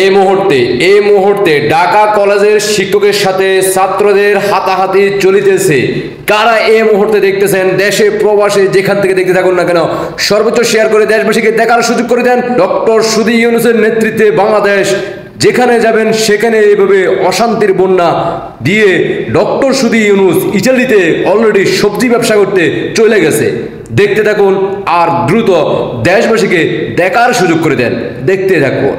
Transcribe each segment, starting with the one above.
এই মুহূর্তে ঢাকা কলেজের শিক্ষকের সাথে ছাত্রদের হাতাহাতি চলিতেছে। কারা এই মুহূর্তে দেখতেছেন, দেশে প্রবাসে যেখান থেকে দেখতে থাকুন না কেন, সর্বোচ্চ শেয়ার করে দেশবাসীকে দেখার সুযোগ করে দেন। ডক্টর সুধী ইউনূসের নেতৃত্বে বাংলাদেশ যেখানে যাবেন সেখানে এইভাবে অশান্তির বন্যা দিয়ে ডক্টর সুধী ইউনূস ইটালিতে অলরেডি সবজি ব্যবসা করতে চলে গেছে। দেখতে থাকুন আর দ্রুত দেশবাসীকে দেখার সুযোগ করে দেন। দেখতে থাকুন।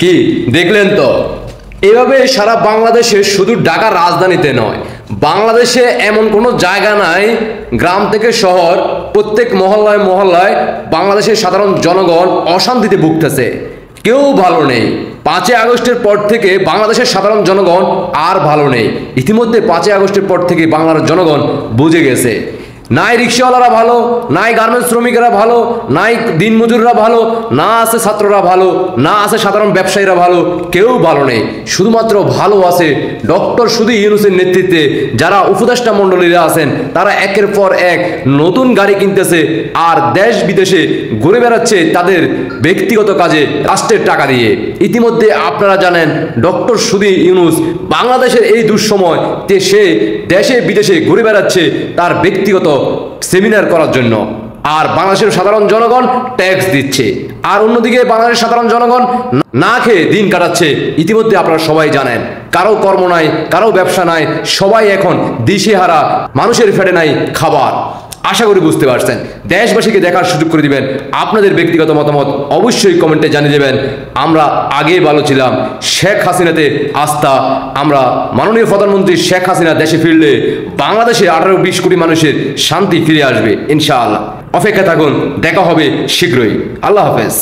কি দেখলেন তো? এভাবে সারা বাংলাদেশে, শুধু ঢাকা রাজধানীতে নয়, বাংলাদেশে এমন কোনো জায়গা নাই, গ্রাম থেকে শহর, প্রত্যেক মহল্লায় মহল্লায় বাংলাদেশের সাধারণ জনগণ অশান্তিতে ভুগতেছে। কেউ ভালো নেই। 5ই আগস্টের পর থেকে বাংলাদেশের সাধারণ জনগণ আর ভালো নেই। ইতিমধ্যে 5ই আগস্টের পর থেকে বাংলার জনগণ বুঝে গেছে, নাই রিক্সাওয়ালারা ভালো, নাই গার্মেন্টস শ্রমিকেরা ভালো, নাই দিনমজুররা ভালো, না আছে ছাত্ররা ভালো, না আছে সাধারণ ব্যবসায়ীরা ভালো, কেউ ভালো নেই। শুধুমাত্র ভালো আছে ডক্টর সুধী ইউনূসের নেতৃত্বে যারা উপদেষ্টা মণ্ডলীরা আছেন, তারা একের পর এক নতুন গাড়ি কিনতেছে আর দেশ বিদেশে ঘুরে বেড়াচ্ছে তাদের ব্যক্তিগত কাজে রাষ্ট্রের টাকা দিয়ে। ইতিমধ্যে আপনারা জানেন ডক্টর সুধী ইউনূস বাংলাদেশের এই দুঃসময় সে দেশে বিদেশে ঘুরে বেড়াচ্ছে তার ব্যক্তিগত সেমিনার করার জন্য, আর বাংলাদেশের সাধারণ জনগণ ট্যাক্স দিচ্ছে, আর অন্যদিকে বাংলাদেশের সাধারণ জনগণ না খেয়ে দিন কাটাচ্ছে। ইতিমধ্যে আপনারা সবাই জানেন, কারো কর্ম নাই, কারো ব্যবসা নাই, সবাই এখন দিশেহারা, মানুষের ফেটে নাই খাবার। আশা করি বুঝতে পারছেন। দেশবাসীকে দেখার সুযোগ করে দিবেন। আপনাদের ব্যক্তিগত মতামত অবশ্যই কমেন্টে জানিয়ে দেবেন। আমরা আগেই ভালো ছিলাম, শেখ হাসিনাতে আস্থা। আমরা মাননীয় প্রধানমন্ত্রী শেখ হাসিনা দেশে ফিরলে বাংলাদেশে 18-20 কোটি মানুষের শান্তি ফিরে আসবে ইনশাআল্লাহ। অপেক্ষা থাকুন, দেখা হবে শীঘ্রই। আল্লাহ হাফেজ।